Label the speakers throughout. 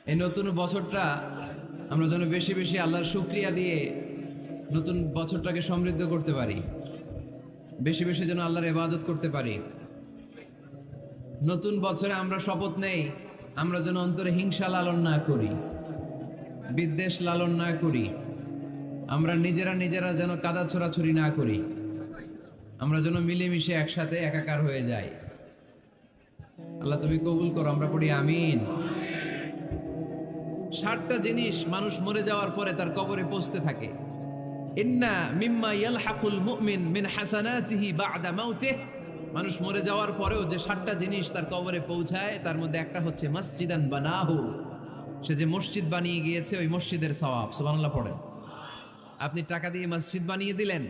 Speaker 1: এই নতুন বছরটা আমরা যেন বেশি বেশি আল্লাহর শুকরিয়া দিয়ে নতুন বছরটাকে সমৃদ্ধ করতে পারি, বেশি বেশি যেন আল্লাহর ইবাদত করতে পারি। নতুন বছরে আমরা শপথ নেই, আমরা যেন অন্তরে হিংসা লালন না করি, বিদ্বেষ লালন না করি, আমরা নিজেরা নিজেরা যেন কাদা ছোড়াছুরি না করি, আমরা যেন মিলেমিশে একসাথে একাকার হয়ে যাই। আল্লাহ তুমি কবুল করো, আমরা পড়ি আমিন। 60টা জিনিস মানুষ মরে যাওয়ার পরে তার কবরে পৌঁছতে থাকে। ইন্না মিম্মা ইয়ালহাকুল মুমিন মিন হাসানাতিহি বা'দা মাউতিহি। মানুষ মরে যাওয়ার পরেও যে 60টা জিনিস তার কবরে পৌঁছায় তার মধ্যে একটা হচ্ছে মসজিদান বানাহু। সে যে মসজিদ বানিয়ে গিয়েছে ওই মসজিদের সওয়াব। সুবহানাল্লাহ পড়েন। আপনি টাকা দিয়ে মসজিদ বানিয়ে দিলেন,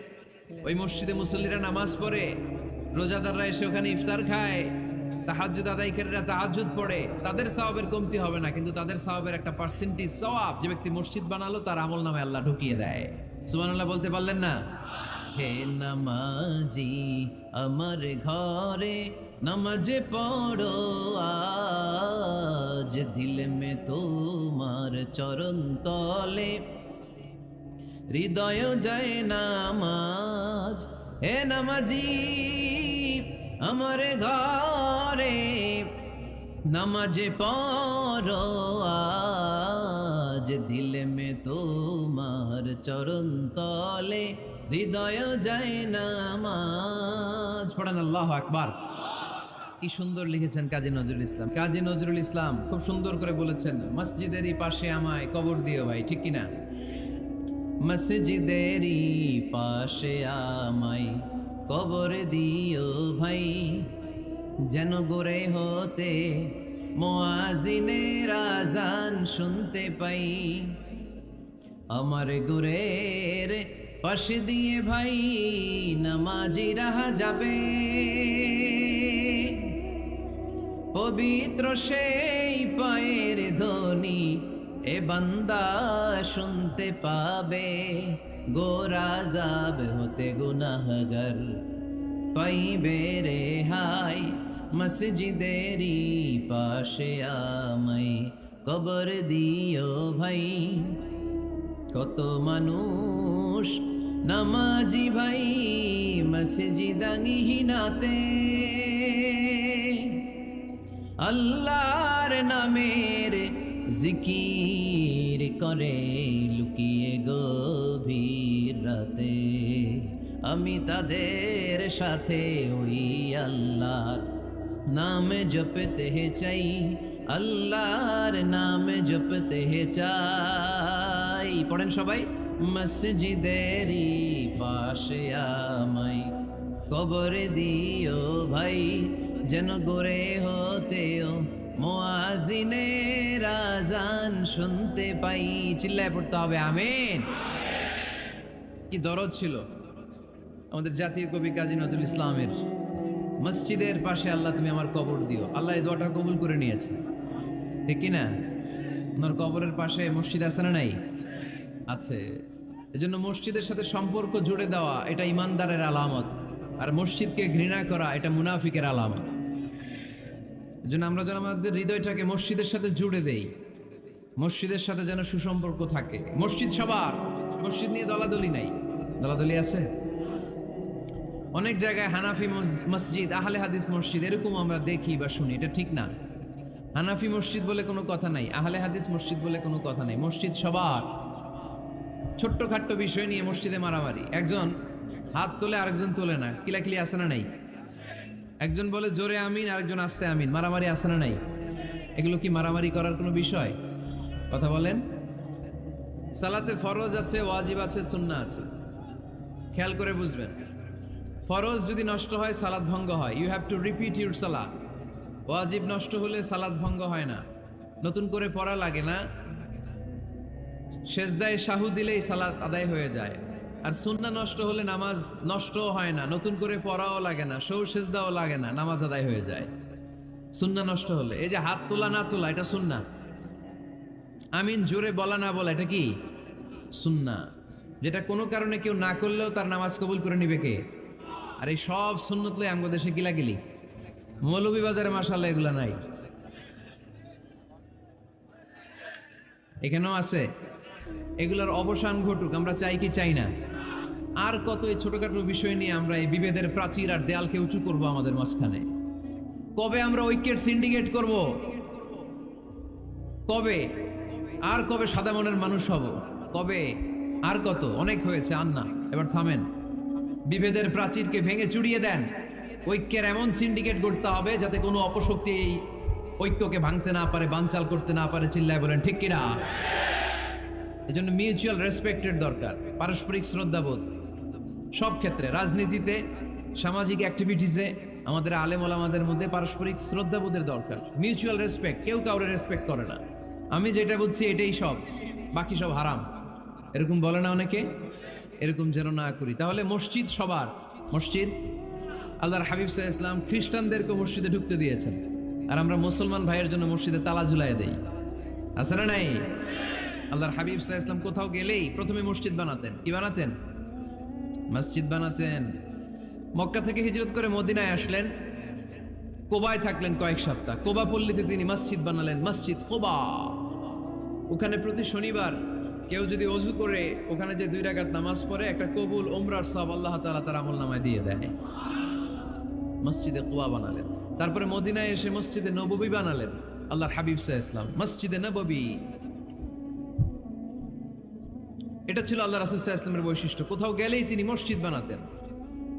Speaker 1: ওই মসজিদে মুসল্লিরা নামাজ পড়ে, রোজাদাররা এসে ওখানে ইফতার খায়, তাহাজ্জুদ আদায়কারীরা তাহাজ্জুদ পড়ে, তাদের সওয়াবের কমতি হবে না, কিন্তু তাদের সওয়াবের একটা পার্সেন্টেজ সওয়াব যে ব্যক্তি মসজিদ বানালো তার আমল নামে আল্লাহ ঢুকিয়ে দেয়। সুবহানাল্লাহ বলতে পারলেন না? হে নামাজি আমার ঘরে নামাজে পড়ো আজ, দিল মে তোমার চরণ তলে হৃদয় যায় নামাজ। হে নামাজি আমার ঘরে নামাজে পড়ো আজ, দিল মে তোমার চরণ তলে হৃদয় যায় নামাজ। পড়েন আল্লাহু আকবার। কি সুন্দর লিখেছেন কাজী নজরুল ইসলাম। কাজী নজরুল ইসলাম খুব সুন্দর করে বলেছেন, মসজিদেরই পাশে আমায় কবর দিও ভাই, ঠিক কিনা? মসজিদেরই পাশে আমায় কবর দিও ভাই, যেন গোরে হতে মুয়াজ্জিনের আযান শুনতে পাই। আমার গোরের পাশে দিয়ে ভাই নামাজিরা যাবে, পবিত্র সেই পায়ের ধ্বনি এ বান্দা শুনতে পাবে। গোরা যাব হতে গুনাহগার পাইবে রেহাই, মসজিদেরই পাশে আমায় কবর দিও ভাই। কত মানুষ নামাজি ভাই মসজিদাঙ্গিহীনাতে, আল্লাহর নামের জিকির করে লুকিয়ে গভীর রাতে। আমি তাদের সাথে ওই আল্লাহর নাম জপতে চাই, আল্লাহর নাম জপতে চাই। পড়েন সবাই। মসজিদেরই পাশে আমায় কবর দিও ভাই, যেন গোরে হতেও মুয়াজ্জিনের আযান শুনতে পাই। চিল্লায় পড়তে হবে আমিন। কি দরদ ছিল আমাদের জাতীয় কবি কাজী নজরুল ইসলামের। মসজিদের পাশে আল্লাহ তুমি আমার কবর দিও। আল্লাহ এই দোয়াটা কবুল করে নিয়েছে, ঠিক কিনা? ওনার কবরের পাশে মসজিদ আছে না নাই? আছে। এজন্য মসজিদের সাথে সম্পর্ক জুড়ে দেওয়া এটা ইমানদারের আলামত, আর মসজিদকে ঘৃণা করা এটা মুনাফিকের আলামত। এজন্য আমরা যেন আমাদের হৃদয়টাকে মসজিদের সাথে জুড়ে দেই, মসজিদের সাথে যেন সুসম্পর্ক থাকে। মসজিদ সবার, মসজিদ নিয়ে দলাদলি নাই। দলাদলি আছে অনেক জায়গায়। হানাফি মসজিদ, আহলে হাদিস মসজিদ এরকম আমরা দেখি বা শুনি, এটা ঠিক না। হানাফি মসজিদ বলে কোনো কথা নাই, আহলে হাদিস মসজিদ বলে কোনো কথা নাই। মসজিদ সবার। ছোট্ট খাট্ট বিষয় নিয়ে মসজিদে মারামারি, একজন হাত তোলে আরেকজন তোলে না, কিলাকিলি আছে না নাই? একজন বলে জোরে আমিন, আরেকজন আস্তে আমিন, মারামারি আছে না নাই? এগুলো কি মারামারি করার কোনো বিষয়? কথা বলেন। সালাতে ফরজ আছে, ওয়াজিব আছে, সুন্নাহ আছে। খেয়াল করে বুঝবেন। ফরজ যদি নষ্ট হয় সালাত ভঙ্গ হয়, you have to repeat your সালাত। ওয়াজিব নষ্ট হলে সালাত ভঙ্গ হয় না, নতুন করে পড়া লাগে না, সেজদায় সাহু দিলেই সালাত আদায় হয়ে যায়। আর সুন্নাহ নষ্ট হলে নামাজ নষ্টও হয় না, নতুন করে পড়াও লাগে না, সৌ সেজদাও লাগে না, নামাজ আদায় হয়ে যায় সুন্নাহ নষ্ট হলে। এই যে হাত তোলা না তোলা এটা সুন্নাহ, আমিন জোরে বলা না বলা এটা কি সুন্নাহ, যেটা কোনো কারণে কেউ না করলেও তার নামাজ কবুল করে নিবে কে? আর এই সব সুন্নত লই আমগো দেশে গিলাগিলি। মৌলভীবাজারে মাশাআল্লাহ এগুলা নাই। এখানেও আছে। এগুলোর অবসান ঘটুক, আমরা চাই কি চাই না? আর কত এই ছোটখাটো বিষয় নিয়ে আমরা এই বিভেদের প্রাচীর আর দেয়ালকে উঁচু করব আমাদের মাঝখানে? কবে আমরা ঐক্যের সিন্ডিকেট করব? কবে? আর কবে সাদা মনের মানুষ হব? কবে? আর কত? অনেক হয়েছে, আর না, এবার থামেন। বিভেদের প্রাচীরকে ভেঙে চুড়িয়ে দেন। ঐক্যের এমন সিন্ডিকেট করতে হবে যাতে কোনো অপশক্তি এই ঐক্যকে ভাঙতে না পারে, বানচাল করতে না পারে। চিল্লায় বলেন ঠিক কিনা? এজন্য মিউচুয়াল রেসপেক্টের দরকার, পারস্পরিক শ্রদ্ধাবোধ সব ক্ষেত্রে, রাজনীতিতে, সামাজিক অ্যাক্টিভিটিসে, আমাদের আলেম ওলামাদের মধ্যে পারস্পরিক শ্রদ্ধাবোধের দরকার। মিউচুয়াল রেসপেক্ট, কেউ কাউরে রেসপেক্ট করে না। আমি যেটা বুঝছি এটাই সব, বাকি সব হারাম, এরকম বলে না অনেকে? এরকম যেন না করি। তাহলে মসজিদ সবার, মসজিদ আল্লাহর হাবিব সাল্লাল্লাহু আলাইহি ওয়াসাল্লাম খ্রিস্টানদেরকে মসজিদে ঢুকতে দিয়েছেন, আর আমরা মুসলমান ভাইয়ের জন্য মসজিদে তালা ঝুলাই দেই। আছে না নাই? আল্লাহর হাবিব সাল্লাল্লাহু আলাইহি ওয়াসাল্লাম কোথাও গেলেই প্রথমে মসজিদ বানাতেন। কি বানাতেন? মসজিদ বানাতেন। মক্কা থেকে হিজরত করে মদিনায় আসলেন, কোবায় থাকলেন কয়েক সপ্তাহ। কোবা পল্লীতে তিনি মসজিদ বানালেন, মসজিদ কোবা। ওখানে প্রতি শনিবার কেউ যদি ওযু করে ওখানে যে 2 রাকাত নামাজ পড়ে, একটা কবুল ওমরার সওয়াব আল্লাহ তাআলা তার আমলনামায় দিয়ে দেয়। মসজিদে কোবা বানালেন। তারপরে মদিনায় এসে মসজিদে নববী বানালেন আল্লাহর হাবিব সাল্লাল্লাহু আলাইহি ওয়াসাল্লাম, মসজিদে নববী। এটা ছিল আল্লাহ রাসূল সাল্লাল্লাহু আলাইহি ওয়াসাল্লামের বৈশিষ্ট্য। কোথাও গেলেই তিনি মসজিদ বানাতেন,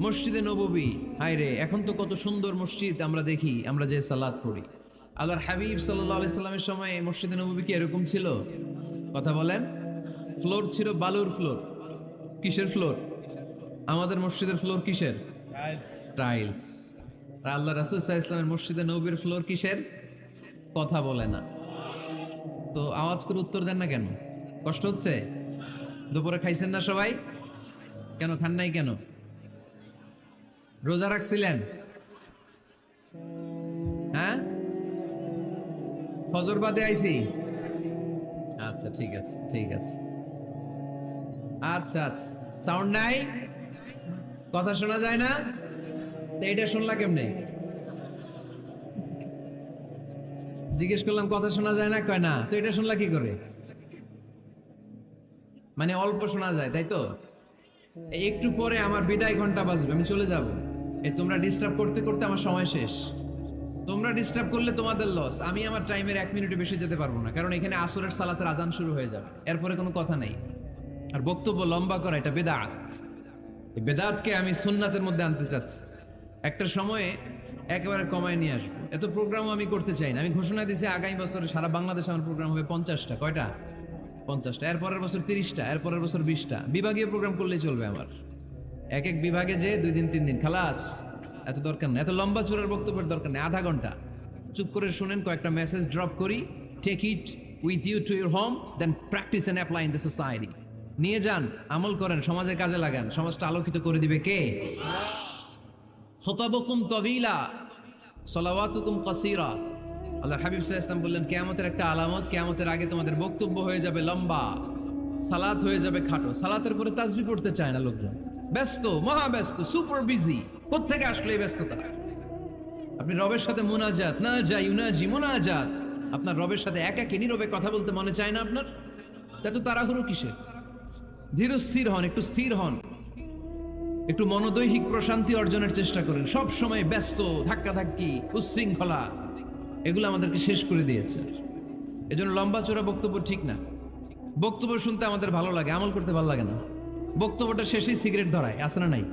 Speaker 1: মসজিদে নববী। হায় রে, এখন তো কত সুন্দর মসজিদ আমরা দেখি, আমরা যে সালাত পড়ি। আল্লাহর হাবিব সাল্লাল্লাহু আলাইহি সাল্লামের সময় মসজিদে নববী কি এরকম ছিল? কথা বলেন। ফ্লোর ছিল বালুর ফ্লোর। কিসের ফ্লোর? আমাদের মসজিদের ফ্লোর কিসের? টাইলস। আর আল্লাহ রাসূল সাল্লাল্লাহু আলাইহি ওয়াসাল্লামের মসজিদে নববীর ফ্লোর কিসের? কথা বলে না। তো আওয়াজ করে উত্তর দেন না কেন? কষ্ট হচ্ছে? দুপুরে খাইছেন না সবাই? কেন খান নাই কেন? রোজা রাখছিলেন? হ্যাঁ, ফজর বাদে আইছি। আচ্ছা ঠিক আছে, ঠিক আছে। আচ্ছা আচ্ছা, সাউন্ড নাই, কথা শোনা যায় না? তো এইটা শুনলা কেমনে? জিজ্ঞেস করলাম কথা শোনা যায় না, কয় না। তো এটা শুনলা কি করে? মানে অল্প শোনা যায়, তাই তো? একটু পরে আমার বিদায় ঘন্টা বাজবে, আমি চলে যাব। এই তোমরা ডিস্টার্ব করতে করতে আমার সময় শেষ। তোমরা ডিস্টার্ব করলে তোমাদের লস। আমি আমার টাইমের 1 মিনিটে বেশি যেতে পারবো না, কারণ এখানে আসরের সালাতের আজান শুরু হয়ে যাবে, এরপরে কোনো কথা নেই। আর বক্তব্য লম্বা করা এটা বেদাত। এই বেদাতকে আমি সুন্নাতের মধ্যে আনতে চাচ্ছি। একটা সময়ে একেবারে কমায় নিয়ে আসবো। এত প্রোগ্রামও আমি করতে চাই না। আমি ঘোষণা দিয়েছি আগামী বছরে সারা বাংলাদেশে আমার প্রোগ্রাম হবে 50টা। কয়টা? 50টা। এরপরের বছর 30টা, এরপরের বছর 20টা। বিভাগীয় প্রোগ্রাম করলেই চলবে আমার। এক এক বিভাগে যে 2 দিন 3 দিন খালাস। এত দরকার নেই, এত লম্বা চূড়ার বক্তব্যের দরকার নেই। আধা ঘন্টা চুপ করে শুনেন, কয়েকটা মেসেজ ড্রপ করি, take it with you to your home, then practice and apply in the society. নিয়ে যান, আমল করেন, সমাজে কাজে লাগান। সমাজটা আলোকিত করে দিবে কে? খুতাবুকুম তাবিলা সালাওয়াতুকুম কাসীরা। আল্লাহর হাবিব সাল্লাল্লাহু আলাইহি ওয়াসাল্লাম বললেন, কিয়ামতের একটা আলামত, কিয়ামতের আগে তোমাদের বক্তব্য হয়ে যাবে লম্বা, সালাত হয়ে যাবে খাটো। সালাতের পরে তাসবিহ পড়তে চায় না লোকজন, ব্যস্ত, মহা ব্যস্ত, সুপার বিজি। কোত্থেকে আসলে এই ব্যস্ততা? আপনি রবের সাথে মুনাজাত, না যাই ইউনাজি মুনাজাত, আপনার রবের সাথে একাকী নীরবে কথা বলতে মনে চায় না আপনার? এত তাড়াহুড়ো কিসের? ধীর স্থির হন, একটু স্থির হন, একটু মনোদৈহিক প্রশান্তি অর্জনের চেষ্টা করেন। সব সময় ব্যস্ত, ধাক্কাধাক্কি, উচ্ছৃঙ্খলা, এগুলো আমাদেরকে শেষ করে দিয়েছে। এজন্য লম্বা চোরা বক্তব্য ঠিক না। বক্তব্য শুনতে আমাদের ভালো লাগে, আমল করতে ভালো লাগে না। বক্তব্যটা শেষেই সিগারেট ধরায়, আছে না নাই?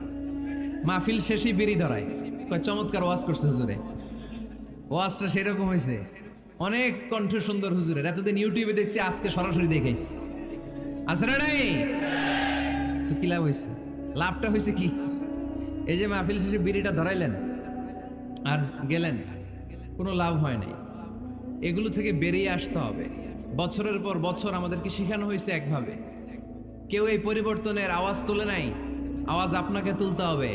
Speaker 1: মাহফিল শেষেই বিড়ি ধরায়, কয় চমৎকার ওয়াজ করছে হুজুরে। ওয়াজটা সেরকম হয়েছে, অনেক কণ্ঠ সুন্দর হুজুরের। এতদিন ইউটিউবে দেখছি, আজকে সরাসরি দেখাইছি, আছে না নাই? তো কি লাভ হয়েছে? লাভটা হয়েছে কি? এই যে মাহফিল শেষে বিড়িটা ধরাইলেন আর গেলেন, কোনো লাভ হয় নাই। এগুলো থেকে বেরিয়ে আসতে হবে। বছরের পর বছর আমাদেরকে শেখানো হয়েছে একভাবে, কেউ এই পরিবর্তনের আওয়াজ তোলে নাই। আওয়াজ আপনাকে তুলতে হবে।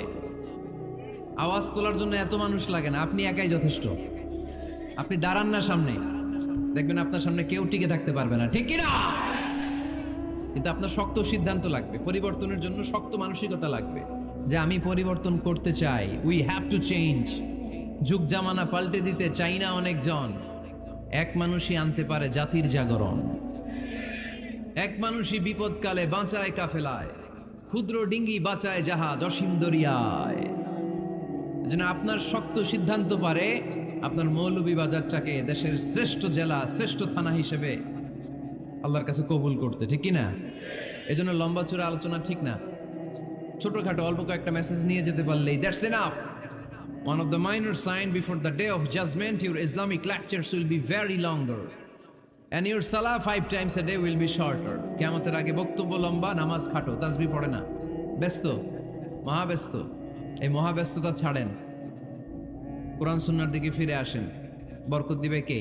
Speaker 1: আওয়াজ তোলার জন্য এত মানুষ লাগে না, আপনি একাই যথেষ্ট। আপনি দাঁড়ান না সামনে, দেখবেন আপনার সামনে কেউ টিকে থাকতে পারবে না, ঠিক কিনা? কিন্তু আপনার শক্ত সিদ্ধান্ত লাগবে, পরিবর্তনের জন্য শক্ত মানসিকতা লাগবে, যে আমি পরিবর্তন করতে চাই। We have to change. যুগ জামানা পাল্টে দিতে চাই না অনেকজন, এক মানুষই আনতে পারে জাতির জাগরণ। এক মানুষই বিপদকালে বাঁচায় কাফেলায়, ক্ষুদ্র ডিঙ্গি বাঁচায় জাহাজ অসীম দরিয়ায়। এজন্য আপনার শক্ত সিদ্ধান্ত পারে আপনার মৌলভীবাজারটাকে দেশের শ্রেষ্ঠ জেলা, শ্রেষ্ঠ থানা হিসেবে আল্লাহর কাছে কবুল করতে, ঠিক কিনা? এজন্য লম্বা চূড়া আলোচনা ঠিক না, ছোটখাটো অল্প কয়েকটা মেসেজ নিয়ে যেতে পারলেই that's enough. One of the minor sign before the day of judgment, your Islamic lectures will be very longer and your salah 5 times a day will be shorter. কিয়ামতের আগে বক্তব্য লম্বা, নামাজ খাটো, তাসবিহ পড়ে না, ব্যস্ত, মহাব্যস্ত। এই মহাব্যস্ততা ছাড়েন, কোরআন সুন্নাহর দিকে ফিরে আসেন। বরকত দিবে কে?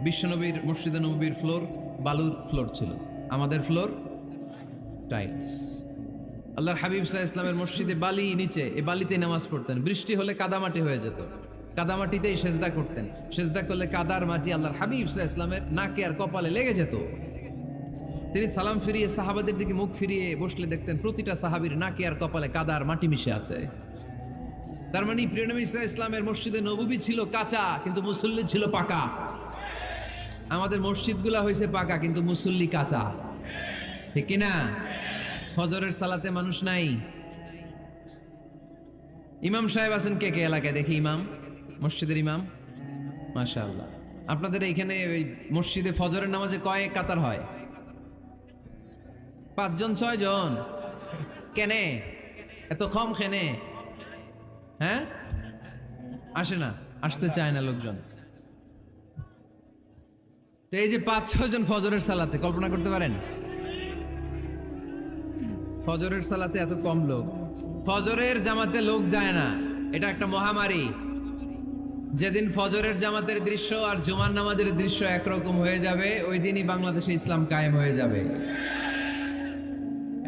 Speaker 1: বিশ্বনবীর মসজিদে নববীর ফ্লোর বালুর ফ্লোর ছিল, আমাদের ফ্লোর টাইলস। আল্লাহর হাবিব সাল্লাল্লাহু আলাইহি ইসলামের মসজিদে বালি নিচে, এই বালিতে নামাজ পড়তেন। বৃষ্টি হলে কাদামাটি হয়ে যেত, কাদামাটিতেই সেজদা করতেন। সেজদা করলে কাদার মাটি আল্লাহর হাবিব সাল্লাল্লাহু আলাইহি ইসলামের নাকে আর কপালে লেগে যেত। তিনি সালাম ফিরিয়ে সাহাবাদের দিকে মুখ ফিরিয়ে বসলে দেখতেন প্রতিটা সাহাবীর নাকে আর কপালে কাদার মাটি মিশে আছে। তার মানে প্রিয় নবী সাল্লাল্লাহু আলাইহি ইসলামের মসজিদে নববী ছিল কাঁচা, কিন্তু মুসল্লি ছিল পাকা। আমাদের মসজিদগুলা হয়েছে পাকা, কিন্তু মুসল্লি কাঁচা, ঠিক কিনা? ফজরের সালাতে মানুষ নাই। ইমাম সাহেব আছেন কে কে এলাকায়? দেখি ইমাম, মসজিদের ইমাম, মাশাআল্লাহ। আপনাদের এইখানে ওই মসজিদে ফজরের নামাজে কয় কাতার হয়? 5 জন 6 জন? কেনে এত কম? কেনে? হ্যাঁ, আসে না, আসতে চায় না লোকজন। তো এই যে 5-6 জন ফজরের সালাতে, কল্পনা করতে পারেন ফজরের সালাতে এত কম লোক? ফজরের জামাতে লোক যায় না, এটা একটা মহামারী। যেদিন ফজরের জামাতের দৃশ্য আর জুমার নামাজের দৃশ্য একরকম হয়ে যাবে, ওই দিনই বাংলাদেশে ইসলাম কায়েম হয়ে যাবে।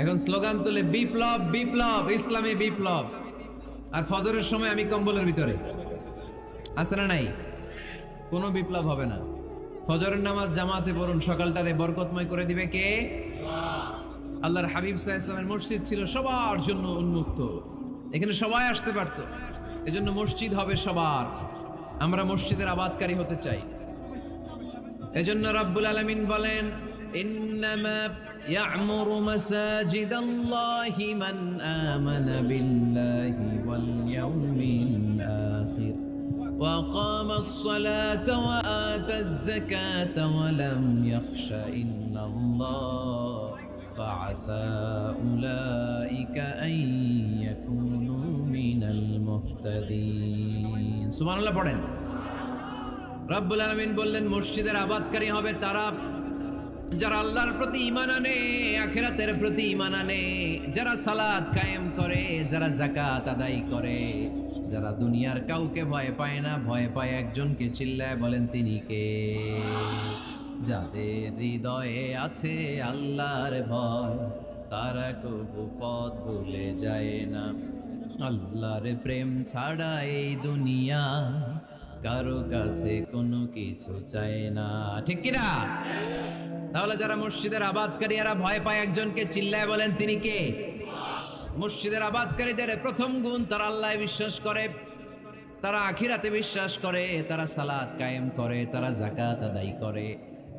Speaker 1: এখন স্লোগান তুলে বিপ্লব বিপ্লব, ইসলামী বিপ্লব। আর ফজরের সময় আমি কম্বলের ভিতরে, আছে না নাই? কোনো বিপ্লব হবে না। ফজরের নামাজ জামাতে পড়ুন, সকালটারে বরকতময় করে দিবে কে? আল্লাহর হাবিব সাল্লাল্লাহু আলাইহি ওয়াসাল্লামের মসজিদ ছিল সবার জন্য উন্মুক্ত, এখানে সবাই আসতে পারত। এজন্য মসজিদ হবে সবার। আমরা মসজিদের আবাদকারী হতে চাই। এজন্য রাব্বুল আলামিন বলেন, ইন্নামা ইয়া'মুরু মাসাজিদাল্লাহি মান আমানা বিল্লাহি ওয়াল ইয়াউমিল আখির ওয়া আকামাস সালাতা ওয়া আতাজ যাকাতা ওয়া লাম ইয়াখশা ইল্লাল্লাহ فعسى أولئك أن يكونوا من المهتدين। সুবহান আল্লাহ পড়েন। রব্বুল আলামিন বললেন মসজিদের আবাদকারী হবে তারা যারা আল্লাহর প্রতি ঈমান আনে, আখিরাতের প্রতি ঈমান আনে, যারা সালাত কায়েম করে, যারা যাকাত আদায় করে, যারা দুনিয়ার কাউকে ভয় পায় না, ভয় পায় একজনকে। চিল্লায় বলেন তিনি কে? যাদের হৃদয়ে আছে আল্লাহর ভয়, তারা কবু পথ ভুলে যায় না। আল্লাহর প্রেম ছাড়া এই দুনিয়া কারো কাছে কোনো কিছু চায় না, ঠিক কিনা? তাহলে যারা মসজিদের আবাদকারী, এরা ভয় পায় একজনকে। চিল্লায় বলেন তিনি কে? মসজিদের আবাদকারীদের প্রথম গুণ, তারা আল্লাহ বিশ্বাস করে, তারা আখিরাতে বিশ্বাস করে, তারা সালাত কায়েম করে, তারা যাকাত আদায় করে,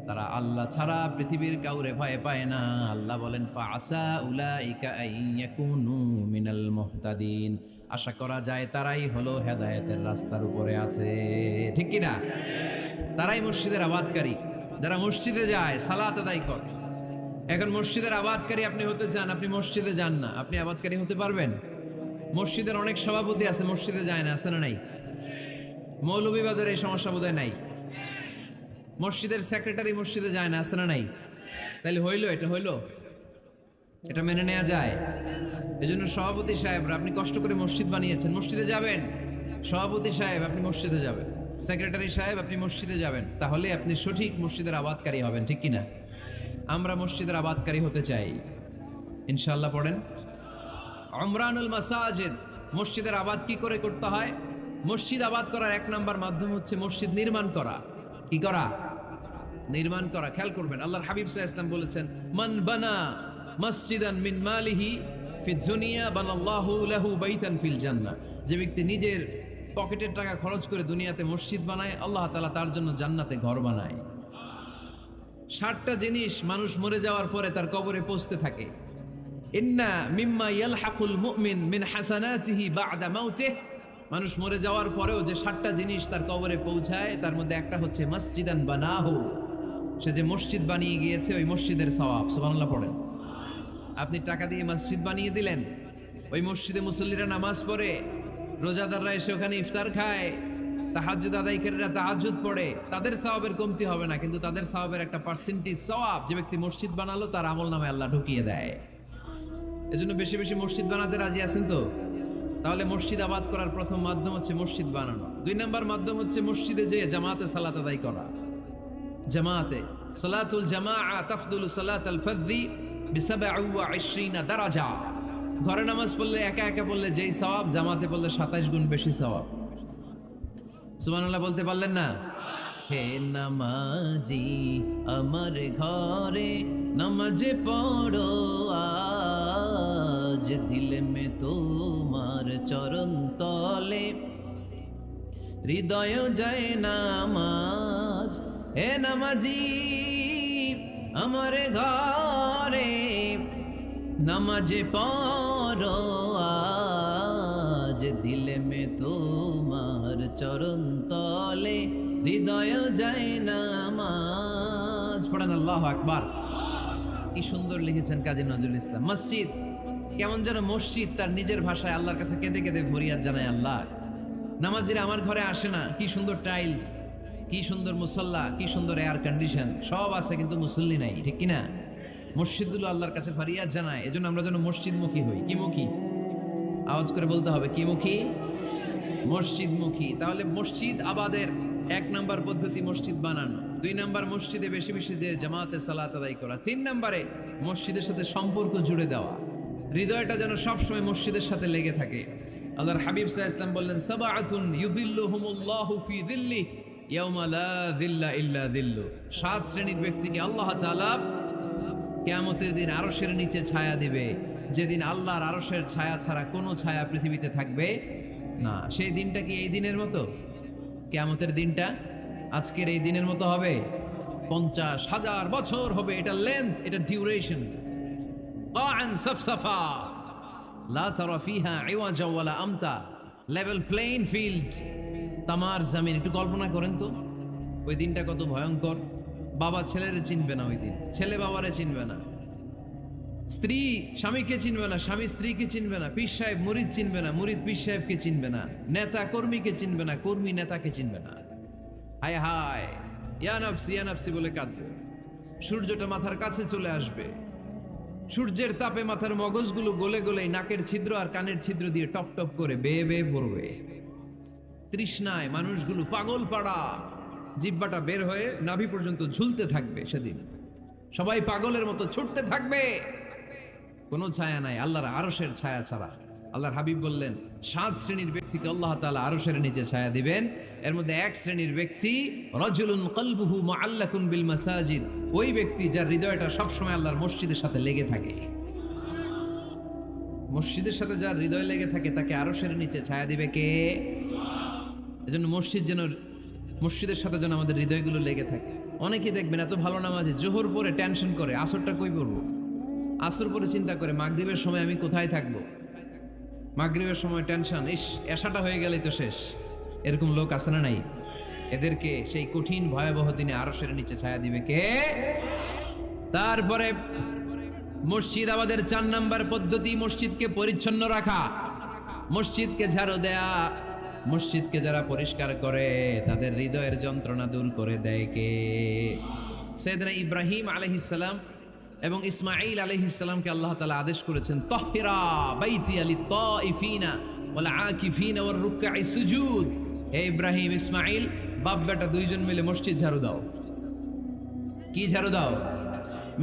Speaker 1: তারা আল্লাহ ছাড়া পৃথিবীর কাউরে ভয় পায় না। আল্লাহ বলেন ফাআসা উলাইকা আইয়াকুনু মিনাল মুহতাদিন। আশা করা যায় তারাই হলো হেদায়েতের রাস্তার উপরে আছে, ঠিক কি না? তারাই মসজিদের আবাদকারী, যারা মসজিদে যায়, সালাত আদায় করে। এখন মসজিদের আবাদকারী আপনি হতে চান, আপনি মসজিদে যান না, আপনি আবাদকারী হতে পারবেন? মসজিদের অনেক সভাপতি আছে মসজিদে যায় না, আছে না নাই? মৌলভীবাজারে এই সমস্যা বোধহয় নাই। মসজিদের সেক্রেটারি মসজিদে যায় না, আছে না নাই? তাহলে হইলো, এটা হইলো, এটা মেনে নেওয়া যায়? এজন্য সভাপতি সাহেবরা, আপনি কষ্ট করে মসজিদ বানিয়েছেন, মসজিদে যাবেন। সভাপতি সাহেব আপনি মসজিদে যাবেন, সেক্রেটারি সাহেব আপনি মসজিদে যাবেন, তাহলে আপনি সঠিক মসজিদের আবাদকারী হবেন, ঠিক কিনা? আমরা মসজিদের আবাদকারী হতে চাই ইনশাআল্লাহ। পড়েন উমরানুল মাসাজিদ। মসজিদের আবাদ কি করে করতে হয়? মসজিদ আবাদ করার 1 নাম্বার মাধ্যম হচ্ছে মসজিদ নির্মাণ করা। কি করা? নির্মাণ করা। খেয়াল করবেন, আল্লাহর হাবিব সাল্লাল্লাহু আলাইহি ওয়াসাল্লাম বলেছেন, মান বানা মসজিদান মিন মালিহি ফিদ দুনিয়া বানাল্লাহু লাহু বাইতান ফিল জান্নাহ। যে ব্যক্তি নিজের পকেটের টাকা খরচ করে দুনিয়াতে মসজিদ বানায়, আল্লাহ তাআলা তার জন্য জান্নাতে ঘর বানায়। 60টা জিনিস মানুষ মরে যাওয়ার পরে তার কবরে পৌঁছতে থাকে। ইন্না মিম্মা ইয়ালহাকুল মুমিন মিন হাসানাতিহি বা'দা মাউতিহি, মানুষ মরে যাওয়ার পরেও যে 60টা জিনিস তার কবরে পৌঁছায় তার মধ্যে একটা হচ্ছে মসজিদান বানাহু, সে যে মসজিদ বানিয়ে গিয়েছে ওই মসজিদের সওয়াব। সুবহানাল্লাহ পড়েন। আপনি টাকা দিয়ে মসজিদ বানিয়ে দিলেন, ওই মসজিদে মুসল্লিরা নামাজ পড়ে, রোজাদাররা এসে ওখানে ইফতার খায়, তাহাজ্জুদ আদায়কারীরা তাহাজ্জুদ পড়ে, তাদের সওয়াবের কমতি হবে না, কিন্তু তাদের সওয়াবের একটা পার্সেন্টেজ সওয়াব যে ব্যক্তি মসজিদ বানালো তার আমলনামায় আল্লাহ ঢুকিয়ে দেয়। এজন্য বেশি বেশি মসজিদ বানাতে রাজি আছেন তো? তাহলে মসজিদ আবাদ করার প্রথম মাধ্যম হচ্ছে মসজিদ বানানো। 2 নম্বর মাধ্যম হচ্ছে মসজিদে যেয়ে জামাতে সালাত আদায় করা। জামাতে সালাতুল জামাআ তাফদুলু সালাতাল ফাযযি বি27 দারাজা। ঘরে নামাজ পড়লে একা একা পড়লে যেই সওয়াব, জামাতে পড়লে 27 গুণ বেশি সওয়াব। সুবহানাল্লাহ বলতে পারলেন না? হে নামাজি আমার ঘরে নামাজে পড়ো আজ, দিলে মে তোমার চরণ তলে হৃদয় যায় নামাজ। হে নামাজি আমার ঘরে নামাজে পড়ো আজ, দিলে মে তোমার চরণ তলে হৃদয় যায় নামাজ। পড়েন আল্লাহু আকবার। কি সুন্দর লিখেছেন কাজী নজরুল ইসলাম। মসজিদ কেমন যেন মসজিদ তার নিজের ভাষায় আল্লাহর কাছে কেঁদে কেঁদে ফরিয়াদ জানায়, আল্লাহ নামাজিরা আমার ঘরে আসে না, কি সুন্দর টাইলস, কি সুন্দর মুসল্লা, কি সুন্দর এয়ার কন্ডিশন, সব আছে কিন্তু মুসল্লি নাই, ঠিক কিনা? মসজিদগুলো আল্লাহর কাছে ফরিয়াদ জানায়। এজন্য আমরা যেন মসজিদমুখী হই। কি মুখী? আওয়াজ করে বলতে হবে, কি মুখী? মসজিদমুখী। তাহলে মসজিদ আবাদের 1 নম্বর পদ্ধতি মসজিদ বানানো। 2 নম্বর মসজিদে বেশি বেশি যে জামাতে সালাত আদায় করা। 3 নম্বরে মসজিদের সাথে সম্পর্ক জুড়ে দেওয়া, হৃদয়টা যেন সবসময় মসজিদের সাথে লেগে থাকে। আল্লাহর হাবিব সাল্লাল্লাহু আলাইহি ওয়াসাল্লাম বললেন, সাবআতুন ইউযিল্লুহুমুল্লাহু ফি যিল্লি ইয়াওমা লা যিল্লা ইল্লা যিল্লু। 7 শ্রেণীর ব্যক্তিকে আল্লাহ তাআলা কিয়ামতের দিন আরশের নিচে ছায়া দিবে, যেদিন আল্লাহর আরশের ছায়া ছাড়া কোনো ছায়া পৃথিবীতে থাকবে না। সেই দিনটা কি এই দিনের মতো? কিয়ামতের দিনটা আজকের এই দিনের মতো হবে? 50,000 বছর হবে। এটা লেন্থ, এটা ডিউরেশন। কাআন সাফসাফা লা তারা ফিহা ইওয়াজা ওয়ালা আমতা, লেভেল প্লেইং ফিল্ড, তামার জমিন। একটু কল্পনা করেন তো ওই দিনটা কত ভয়ঙ্কর। বাবা ছেলেরে চিনবে না ওই দিন, ছেলে বাবারে চিনবে না, স্ত্রী স্বামীকে চিনবে না, স্বামী স্ত্রীকে চিনবে না, পীর সাহেব মুরিদ চিনবে না, মুরিদ পীর সাহেবকে চিনবে না, নেতা কর্মীকে চিনবে না, কর্মী নেতাকে চিনবে না। হায় হায়, ইয়া নাফসি ইয়া নাফসি বলে কাঁদবে। সূর্যটা মাথার কাছে চলে আসবে, সূর্যের তাপে মাথার মগজগুলো গলে গলে নাকের ছিদ্র আর কানের ছিদ্র দিয়ে টপ টপ করে বেয়ে বেয়ে পড়বে। তৃষ্ণায় মানুষগুলো পাগল পাড়া, জিহ্বাটা বের হয়ে নাভি পর্যন্ত ঝুলতে থাকবে। সেদিন সবাই পাগলের মতো ছুটতে থাকবে, কোনো ছায়া নাই আল্লাহর আরশের ছায়া ছাড়া। আল্লাহর হাবিব বললেন 7 শ্রেণীর ব্যক্তিকে আল্লাহ তাআলা আরশের নিচে ছায়া দিবেন। এর মধ্যে 1 শ্রেণীর ব্যক্তি রাজুলুন কলবুহু মুআল্লাকুন বিল মাসাজিদ, ওই ব্যক্তি যার হৃদয়টা সবসময় আল্লাহর মসজিদের সাথে লেগে থাকে। মসজিদের সাথে যার হৃদয় লেগে থাকে তাকে আরশের নিচে ছায়া দিবে কে? এজন্য মসজিদের সাথে যেন আমাদের হৃদয়গুলো লেগে থাকে। অনেকেই দেখবেন এত ভালো নামাজে, জোহর পরে টেনশন করে আসরটা কই পড়বো, আসর পরে চিন্তা করে মাগরিবের সময় আমি কোথায় থাকবো, মাগরিবের সময় টেনশন, ইস এশাটা হয়ে গেলেই তো শেষ। এরকম লোক আছে না নাই? এদেরকে সেই কঠিন ভয়াবহ দিনে আরশের নিচে ছায়া দিবে কে? তারপরে মসজিদ আমাদের 4 নম্বর পদ্ধতি মসজিদকে পরিচ্ছন্ন রাখা, মসজিদকে ঝাড়ু দেয়া। মসজিদকে যারা পরিষ্কার করে তাদের হৃদয়ের যন্ত্রণা দূর করে দেয় কে? সাইয়েদনা ইব্রাহিম আলাইহিস সালাম এবং ইসমাঈল আলাইহিস সালামকে আল্লাহ তাআলা আদেশ করেছেন, তাহহিরা বাইতিয়া লিত-তাইফিনা ওয়াল আকিফিনা ওয়ার রুকআই সুজুদ। হে ইব্রাহিম ইসমাঈল, বাপ বেটা দুইজন মিলে মসজিদ ঝাড়ু দাও। কি ঝাড়ু দাও?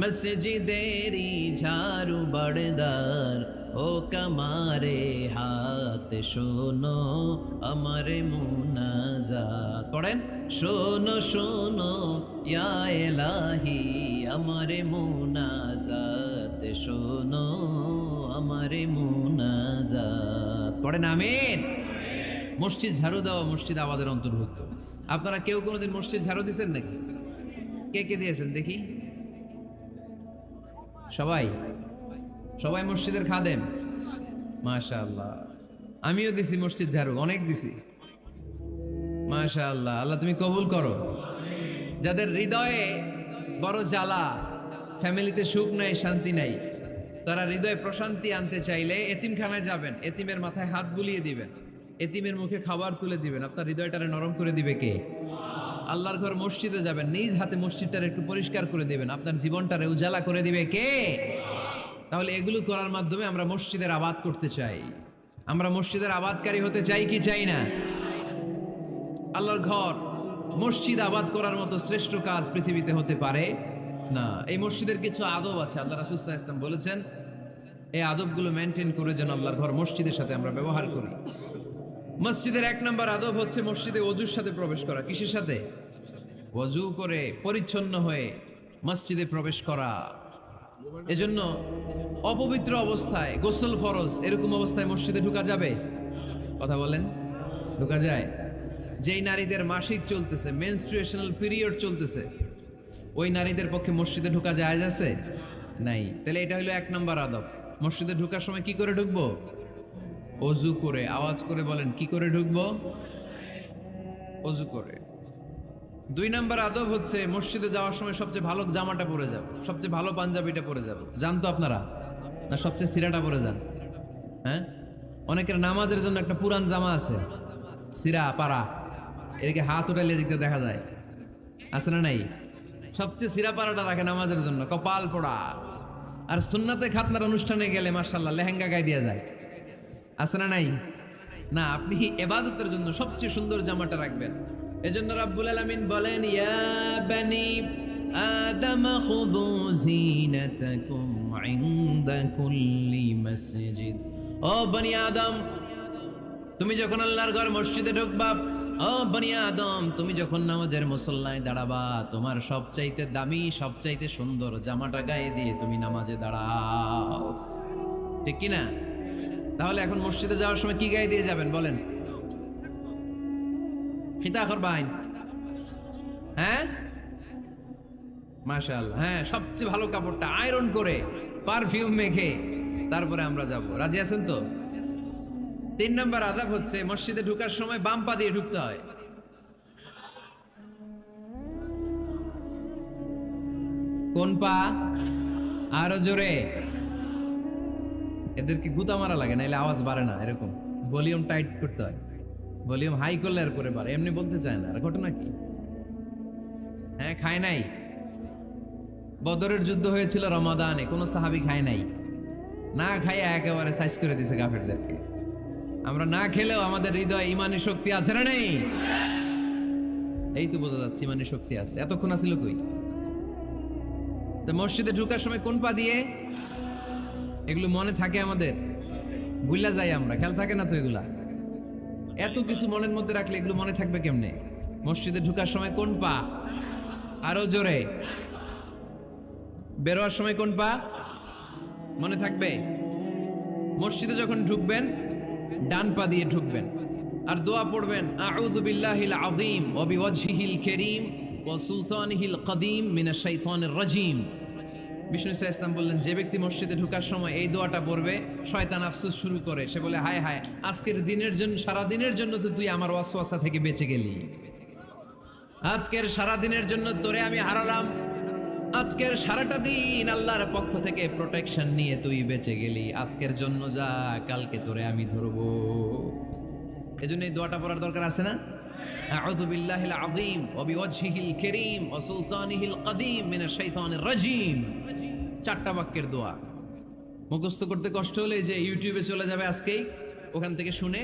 Speaker 1: মসজিদেরি ঝাড়ু বড়দার ও কামারে হাত শোনো আমারে মুনাজাত। পড়েন, শোনো শোনো ইয়া ইলাহি আমারে মুনাজাত, শোনো আমারে মুনাজাত। পড়েন আমিন। মসজিদ ঝাড়ু দেওয়া মসজিদ আমাদের অন্তর্ভুক্ত। আপনারা কেউ কোনোদিন মসজিদ ঝাড়ু দিচ্ছেন নাকি? কে কে দিয়েছেন দেখি? সবাই সবাই মসজিদের খাদেম, মাশাআল্লাহ। আমিও দিছি মসজিদ ঝাড়ু, অনেক দিছি, মাশাআল্লাহ। আল্লাহ তুমি কবুল করো। যাদের হৃদয়ে বড় জ্বালা, ফ্যামিলিতে সুখ নাই, শান্তি নাই, তারা হৃদয়ে প্রশান্তি আনতে চাইলে এতিমখানায় যাবেন, এতিমের মাথায় হাত বুলিয়ে দিবেন, এতিমের মুখে খাবার তুলে দিবেন। আপনার হৃদয়টারে নরম করে দিবে কে? আল্লাহর ঘর মসজিদে যাবেন, নিজ হাতে মসজিদটারে একটু পরিষ্কার করে দিবেন, আপনার জীবনটারে উজালা করে দিবে কে? তাহলে এগুলো করার মাধ্যমে আমরা মসজিদের আবাদ করতে চাই। আমরা মসজিদের আবাদকারী হতে চাই কি চাই না? আল্লাহর ঘর মসজিদ আবাদ করার মতো শ্রেষ্ঠ কাজ পৃথিবীতে হতে পারে না। এই মসজিদের কিছু আদব আছে, আল্লাহ রাসূল সাল্লাল্লাহু আলাইহি ওয়াসাল্লাম বলেছেন এই আদবগুলো মেনটেন করে যেন আল্লাহর ঘর মসজিদের সাথে আমরা ব্যবহার করি। মসজিদের 1 নম্বর আদব হচ্ছে মসজিদে ওযুর সাথে প্রবেশ করা। কিসের সাথে? ওযু করে পরিচ্ছন্ন হয়ে মসজিদে প্রবেশ করা। এজন্য অপবিত্র অবস্থায়, গোসল ফরজ, এরকম অবস্থায় মসজিদে ঢোকা যাবে? কথা বলেন, ঢোকা যায়? যেই নারীদের মাসিক চলতেছে, মেনস্ট্রুয়েশনাল পিরিয়ড চলতেছে, ওই নারীদের পক্ষে মসজিদে ঢোকা জায়েজ আছে? নাই। তাহলে এটা হলো 1 নম্বর আদব। মসজিদে ঢোকার সময় কি করে ঢুকবো? ওযু করে। আওয়াজ করে বলেন, কি করে ঢুকবো? ওযু করে। 2 নম্বর আদব হচ্ছে মসজিদে যাওয়ার সময় সবচেয়ে ভালো জামাটা পরে যাব, সবচেয়ে ভালো পাঞ্জাবিটা পরে যাব। জানতো আপনারা? না সবচেয়ে সিরাটা পরে যান? হ্যাঁ, অনেকের নামাজের জন্য একটা পুরান জামা আছে, সিরা পাড়া, এদিকে হাত উঠাইলে দিতে দেখা যায়, আছে না নাই? সবচেয়ে সিরা পাড়াটা রাখে নামাজের জন্য, কপাল পোড়া। আর সুন্নাতে খাতনার অনুষ্ঠানে গেলে মাশাআল্লাহ লেহেঙ্গা গায়ে দেওয়া যায়, আছে না নাই? না, আপনি ইবাদতের জন্য সবচেয়ে সুন্দর জামাটা রাখবেন। এজন্য রাব্বুল আলামিন বলেন, ইয়া বানি আদম খুযু জিনাতাকুম ইনদা কুল্লি মসজিদ। ও বনি আদম, তুমি যখন আল্লাহর ঘর মসজিদে ঢুকবা, ও বনি আদম, তুমি যখন নামাজের মুসল্লায় দাঁড়াবা, তোমার সবচাইতে দামি, সবচাইতে সুন্দর জামাটা গায়ে দিয়ে তুমি নামাজে দাঁড়াও। ঠিক কি না? তাহলে এখন মসজিদে যাওয়ার সময় কি গায়ে দিয়ে যাবেন বলেন? খিতা করবাইন? হ্যাঁ, মাশাআল্লাহ। হ্যাঁ, সবচেয়ে ভালো কাপড়টা আয়রন করে, পারফিউম মেখে তারপরে আমরা যাব। রাজি আছেন তো? 3 নম্বর আদব হচ্ছে মসজিদে ঢোকার সময় বাম পা দিয়ে ঢুকতে হয়। কোন পা? আরো জোরে। এদেরকে গুতা মারা লাগে, নাইলে আওয়াজ বাড়ে না। এরকম ভলিউম টাইট করতে হয়, ভলিউম হাই করলে আর করে বাড়ে, এমনি বলতে চায় না। আর ঘটনা কি? হ্যাঁ, খায় নাই। বদরের যুদ্ধ হয়েছিল রমাদানে, কোনো সাহাবী খায় নাই, না খাইয়া একেবারে সাইজ করে দিছে কাফেরদেরকে। আমরা না খেলেও আমাদের হৃদয়ে ইমানি শক্তি আছে না নেই? এই তো বোঝা যাচ্ছে ইমানি শক্তি আছে। এতক্ষণ আছিল কই? তো মসজিদে ঢোকার সময় কোন পা দিয়ে? এগুলো মনে থাকে আমাদের? ভুলা যাই আমরা, খেয়াল থাকে না তো এগুলা? এত কিছু মনের মধ্যে রাখলে এগুলো মনে থাকবে কেমনে? মসজিদে ঢোকার সময় কোন পা? আরো জোরে। বেরোয়ার সময় কোন পা? মনে থাকবে? মসজিদে যখন ঢুকবেন ডান পা দিয়ে ঢুকবেন, আর দোয়া পড়বেন, আউযু বিল্লাহিল আযীম ওয়া বিওয়াজহিল কারীম ওয়া সুলতানিহিল কদীম মিনাশ শাইতানির রাজীম। বিষ্ণু সাল্লাল্লাহু আলাইহি ওয়াসাল্লাম বললেন, যে ব্যক্তি মসজিদে ঢোকার সময় এই দোয়াটা পড়বে, শয়তান আফসোস শুরু করে, সে বলে, হায় হায়, আজকের দিনের জন্য, সারা দিনের জন্য তো তুই আমার ওয়াসওয়াসা থেকে বেঁচে গেলি। আজকের সারা দিনের জন্য তোরে আমি হারালাম, আজকের সারাটা দিন আল্লাহর পক্ষ থেকে প্রোটেকশন নিয়ে তুই বেঁচে গেলি, আজকের জন্য যা, কালকে তোরে আমি ধরবো। এজন্য এই দোয়াটা পড়ার দরকার আছে না? আউযু বিল্লাহিল আযীম ওয়া বিওয়াজহিল কারীম ওয়া সুলতানিহিল কদীম মিনাশ শাইতানির রাজীম। 4টা বাক্যের দোয়া। মুখস্থ করতে কষ্ট হলে যে ইউটিউবে চলে যাবে আজকেই, ওখান থেকে শুনে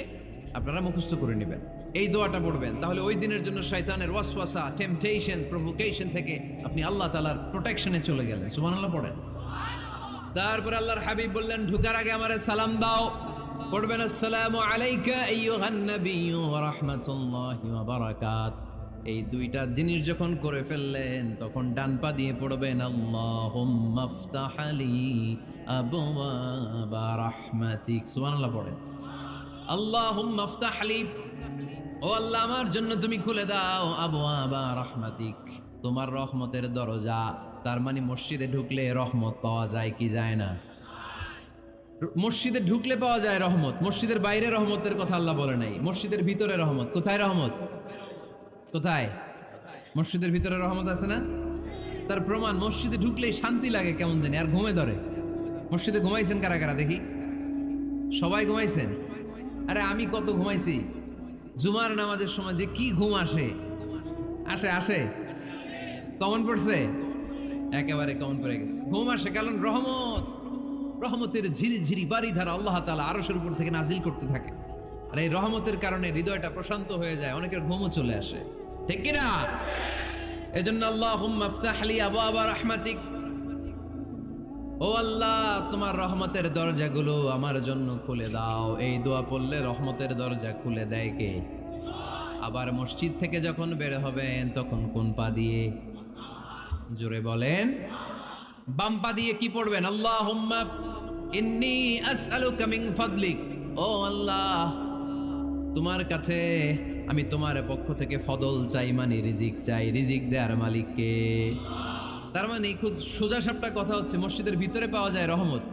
Speaker 1: আপনারা মুখস্থ করে নেবেন, এই দোয়াটা পড়বেন। তাহলে ওই দিনের জন্য শয়তানের ওয়াসওয়াসা, টেম্পটেশন, প্রভোকেশন থেকে আপনি আল্লাহ তাআলার প্রোটেকশনে চলে গেলেন। সুবহানাল্লাহ পড়েন। তারপর আল্লাহর হাবিব বললেন, ঢোকার আগে আমারে সালাম দাও। পড়বেন, আসসালামু আলাইকা আইয়ুহান নাবিয়্যু ওয়া রাহমাতুল্লাহি ওয়া বারাকাত। এই 2টা জিনিস যখন করে ফেললেন, তখন ডান পা দিয়ে পড়বেন, আল্লাহুম্মা আফতাহ লি আবওয়াবা রাহমাতিক। সুবহানাল্লাহ পড়েন। আল্লাহুম্মা আফতাহ লি, ও আল্লাহ আমার জন্য তুমি খুলে দাও আবওয়াবা রাহমাতিক, তোমার রহমতের দরজা, তার মানে মসজিদে ঢুকলে রহমত পাওয়া যায় কি যায় না? মসজিদে ঢুকলে পাওয়া যায় রহমত, মসজিদের বাইরে রহমতের কথা আল্লাহ বলে নাই। মসজিদের ভিতরে রহমত। কোথায় রহমত? কোথায়? মসজিদের ভিতরে রহমত আছে না? তার প্রমাণ, মসজিদে ঢুকলেই শান্তি লাগে কেমন জানি, আর ঘুমে ধরে। মসজিদে ঘুমাইছেন কারা কারা দেখি? সবাই ঘুমাইছেন? আরে আমি কত ঘুমাইছি। জুমার নামাজের সময় যে কি ঘুম আসে, আসে আসে কমন পড়ছে, একেবারে কমন পড়ে গেছে। ঘুম আসে কারণ রহমতের ঝিরি ঝিরি বাড়ি ধারা আল্লাহ তাআলা আরশের উপর থেকে নাজিল করতে থাকে, আর এই রহমতের কারণে হৃদয়টা প্রশান্ত হয়ে যায়, অনেকের ঘুমও চলে আসে, ঠিক কিনা? এজন্য আল্লাহুম্মা ইফতাহ লি আবওয়াবা রাহমাতিক, ও আল্লাহ তোমার রহমতের দরজাগুলো আমার জন্য খুলে দাও। এই দোয়া পড়লে রহমতের দরজা খুলে দেয় কে? আবার মসজিদ থেকে যখন বের হবেন তখন কোন পা দিয়ে? জোরে বলেন। বাম পা দিয়ে কি পড়বেন? আল্লাহুম্মা ইন্নী আসআলুকা মিন ফাদলিক, ও আল্লাহ তোমার কাছে আমি তোমার পক্ষ থেকে ফদল চাই, মানে রিজিক চাই। রিজিক দেওয়ার মালিক কে? তার মানে খুব সোজা সাপটা কথা হচ্ছে, মসজিদের ভিতরে পাওয়া যায় রহমত,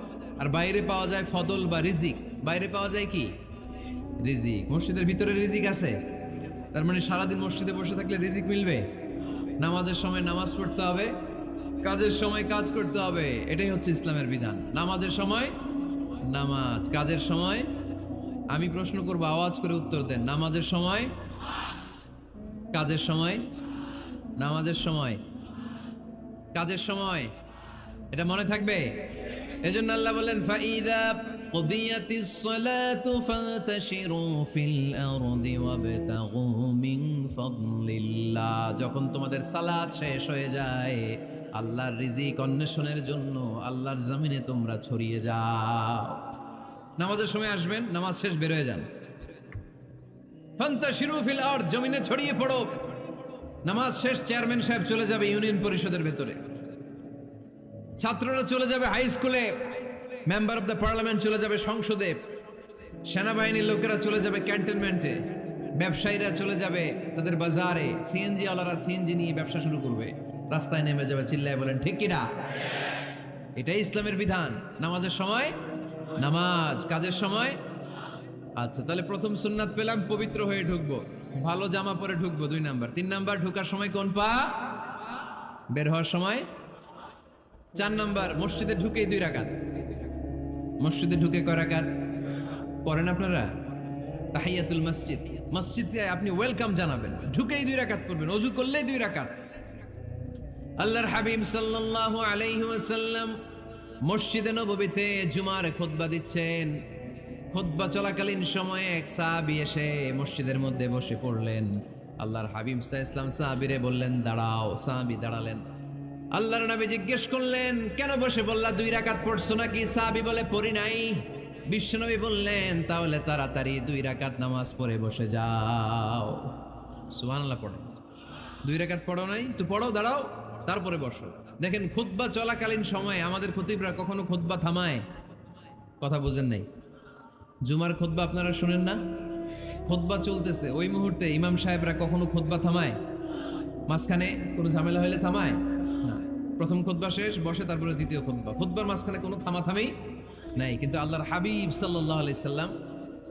Speaker 1: আর বাইরে পাওয়া যায় ফদল বা রিজিক। বাইরে পাওয়া যায় কি? রিজিক। মসজিদের ভিতরে রিজিক আছে, তার মানে সারাদিন মসজিদে বসে থাকলে রিজিক মিলবে। নামাজের সময় নামাজ পড়তে হবে, কাজের সময় কাজ করতে হবে, এটাই হচ্ছে ইসলামের বিধান। নামাজের সময় নামাজ, কাজের সময়। আমি প্রশ্ন করব, আওয়াজ করে উত্তর দেন। নামাজের সময়, কাজের সময়, নামাজের সময়, কাজের সময়, এটা মনে থাকবে। এজন্য আল্লাহ বলেন ফাইদা কুদিয়াতিস সালাতু ফান্তাশিরু ফিল আরদি ওয়াবতাগু মিন ফাদলিল্লাহ, যখন তোমাদের সালাত শেষ হয়ে যায় আল্লাহর রিজিক অন্বেষণের জন্য আল্লাহর জমিনে তোমরা ছড়িয়ে যাও। নামাজের সময় আসবেন, নামাজ শেষ বের হয়ে যান। ফান্তাশিরু ফিল আরদ, জমিনে ছড়িয়ে পড়ো। নামাজ শেষ চেয়ারম্যান সাহেব চলে যাবে ইউনিয়ন পরিষদের ভেতরে, ছাত্ররা চলে যাবে হাই স্কুলে, মেম্বার অফ দ্য পার্লামেন্ট চলে যাবে সংসদে, সেনাবাহিনীর লোকেরা চলে যাবে ক্যান্টনমেন্টে, ব্যবসায়ীরা চলে যাবে তাদের বাজারে, সিএনজি ওয়ালারা সিএনজি নিয়ে ব্যবসা শুরু করবে, রাস্তায় নেমে যাবে, চিল্লায় বলেন ঠিক কিনা? এটাই ইসলামের বিধান। নামাজের সময় নামাজ, কাজের সময়। আচ্ছা, তাহলে প্রথম সুন্নাত পেলাম, পবিত্র হয়ে ঢুকবো, ভালো জামা পরে ঢুকবো 2 নাম্বার। 3 নাম্বার, ঢোকার সময় কোন পা? বের হওয়ার সময়। 4 নাম্বার, মসজিদে ঢুকেই 2 রাকাত। মসজিদে ঢুকে কয় রাকাত পড়েন আপনারা? তাহিয়াতুল মসজিদ, মসজিদে আপনি ওয়েলকাম জানাবেন, ঢুকেই 2 রাকাত পড়বেন, ওযু করলেই 2 রাকাত। আল্লাহর হাবিব সাল্লাল্লাহু আলাইহি ওয়াসাল্লাম মসজিদে নববীতে জুমার খুতবা দিচ্ছেন। খুতবা চলাকালীন সময়ে এক সাহাবী এসে মসজিদের মধ্যে বসে পড়লেন। আল্লাহর হাবিব সাল্লাল্লাহু আলাইহি ওয়াসাল্লাম সাহাবীরে বললেন দাঁড়াও। সাহাবী দাঁড়ালেন। আল্লাহর নবী জিজ্ঞেস করলেন কেন বসে বললা? 2 রাকাত পড়ছো নাকি? সাহাবী বলে পড়ি নাই। বিশ্বনবী বললেন তাহলে তাড়াতাড়ি 2 রাকাত নামাজ পড়ে বসে যাও। সুবহানাল্লাহ পড়ো। 2 রাকাত পড়ো নাই তো পড়ো, দাঁড়াও, তারপরে বসো। দেখেন খুতবা চলাকালীন সময়ে আমাদের খতিবরা কখনো খুতবা থামায়? কথা বুঝেন নাই? জুমার খুতবা আপনারা শুনেন না? খুতবা চলতেছে, ওই মুহূর্তে ইমাম সাহেবরা কখনো খুতবা থামায়? মাঝখানে কোনো ঝামেলা হলে থামায় না। প্রথম খুতবা শেষ, বসে, তারপরে দ্বিতীয় খুতবা। খুতবার মাঝখানে কোনো থামাথামি নাই। কিন্তু আল্লাহর হাবিব সাল্লাল্লাহু আলাইহি সাল্লাম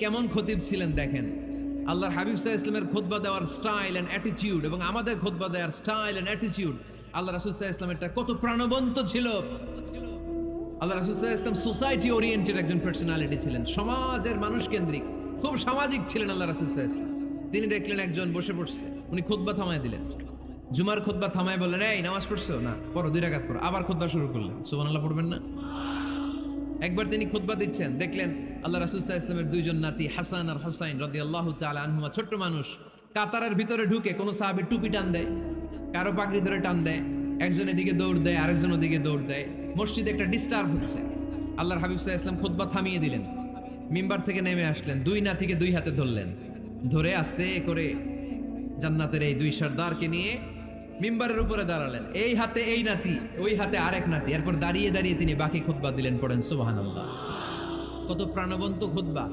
Speaker 1: কেমন খতিব ছিলেন দেখেন। আল্লাহর হাবিব সাল্লাল্লাহু আলাইহি সাল্লামের খুতবা দেওয়ার স্টাইল এন্ড অ্যাটিটিউড এবং আমাদের খুতবা দেওয়ার স্টাইল এন্ড অ্যাটিটিউড, আল্লাহ রাসূল সাল্লাল্লাহু আলাইহি সাল্লামেরটা কত প্রাণবন্ত ছিল। আল্লাহ রাসূল সাল্লাল্লাহু আলাইহি সাল্লাম সোসাইটি ওরিয়েন্টেড একজন পার্সোনালিটি ছিলেন, সমাজের মানুষ কেন্দ্রিক, খুব সামাজিক ছিলেন আল্লাহ রাসূল সাল্লাল্লাহু আলাইহি সাল্লাম। তিনি দেখলেন একজন বসে পড়ছে, উনি খুতবা থামায় দিলেন। জুমার খুতবা থামায় বললেন এই নামাজ পড়ছো না? পড়ো, 2 রাকাত পড়ো। আবার খুতবা শুরু করলেন। সুবহানাল্লাহ পড়বেন না? একবার তিনি খুতবা দিচ্ছেন, দেখলেন আল্লাহ রাসূল সাল্লাল্লাহু আলাইহি ওয়াসাল্লামের 2 জন নাতি হাসান আর হুসাইন রাদিয়াল্লাহু তাআলা আনহুমা, ছোট্ট মানুষ, কাতারের ভিতরে ঢুকে কোন সাহাবী টুপি টান দেয়, কারো পাগড়ি ধরে টান দেয়, একজন এদিকে দৌড় দেয়, আরেকজন ওদিকে দৌড় দেয়। মসজিদে একটা ডিস্টার্ব হচ্ছে। আল্লাহর হাবিব সাল্লাল্লাহু আলাইহি ওয়াসাল্লাম খুতবা থামিয়ে দিলেন, মিম্বার থেকে নেমে আসলেন, 2 নাতিকে 2 হাতে ধরলেন, ধরে আস্তে করে জান্নাতের এই 2 সর্দারকে নিয়ে মিম্বারের উপরে দাঁড়ালেন। এই হাতে এই নাতি, ওই হাতে আরেক নাতি। এরপর দাঁড়িয়ে দাঁড়িয়ে তিনি বাকি খুতবা দিলেন। পড়েন সুবহানাল্লাহ। কত প্রাণবন্ত খুতবা।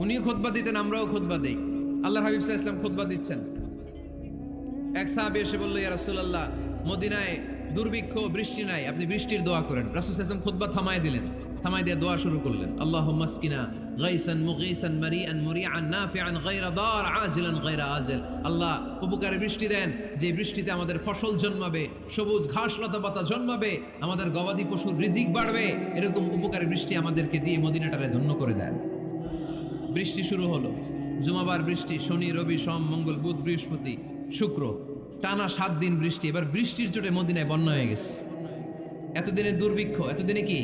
Speaker 1: উনিও খুতবা দিতেন, আমরাও খুতবা দেই। আল্লাহর হাবিব সাল্লাল্লাহু আলাইহি ওয়াসাল্লাম খুতবা দিচ্ছেন, এক সাহাবী এসে বলল, ইয়া রাসূলুল্লাহ, মদিনায় দুর্ভিক্ষ, বৃষ্টি নাই, আপনি বৃষ্টির দোয়া করেন। রাসূল সাল্লাল্লাহু আলাইহি ওয়াসাল্লাম খুতবা থামায় দিলেন, থামায় দিয়ে দোয়া শুরু করলেন, আল্লাহুম্মা আসকিনা গাইসান মুগীসান মারিআন মুরিআন নাফিআন গায়রা দার আজিলান গায়রা আজিল। আল্লাহ, উপকারী বৃষ্টি দেন, যে বৃষ্টিতে আমাদের ফসল জন্মাবে, সবুজ ঘাস লতাপাতা জন্মাবে, আমাদের গবাদি পশুর রিজিক বাড়বে, এরকম উপকারী বৃষ্টি আমাদেরকে দিয়ে মদিনাটারে ধন্য করে দেন। বৃষ্টি শুরু হলো, জুমাবার বৃষ্টি, শনি রবি সোম মঙ্গল বুধ বৃহস্পতি শুক্র, টানা 7 দিন বৃষ্টি। এবার বৃষ্টির চোটে মদিনায় বন্যা হয়ে গেছে। এতদিনে দুর্ভিক্ষ, এতদিনে কি,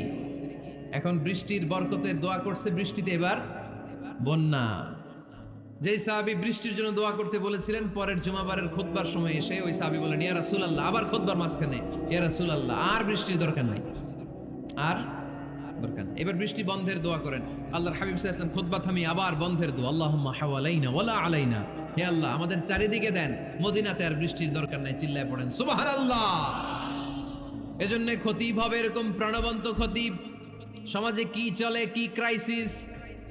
Speaker 1: এখন বৃষ্টির বরকতের দোয়া করছে, বৃষ্টিতে এবার বন্যা। যেই সাহাবী বৃষ্টির জন্য দোয়া করতে বলেছিলেন, পরের জুমাবারের খুতবার সময় এসে ওই সাহাবী বলেন, ইয়া রাসূলুল্লাহ, আবার খুতবার মাঝখানে, ইয়া রাসূলুল্লাহ, আর বৃষ্টির দরকার নাই, আর দরকার নেই, এবার বৃষ্টি বন্ধের দোয়া করেন। আল্লাহর হাবিব সাল্লাল্লাহু আলাইহি ওয়াসাল্লাম খুতবা থামিয়ে আবার বন্ধের দোয়া, আল্লাহুম্মা হাওয়ালাইনা ওয়ালা আলাইনা, হে আল্লাহ আমাদের চারিদিকে দেন, মদিনাতে আর বৃষ্টির দরকার নাই। চিল্লায় পড়েন সুবহানাল্লাহ। এজন্য খতিব হবে এরকম প্রাণবন্ত খতিব। সমাজে কি চলে, কি ক্রাইসিস,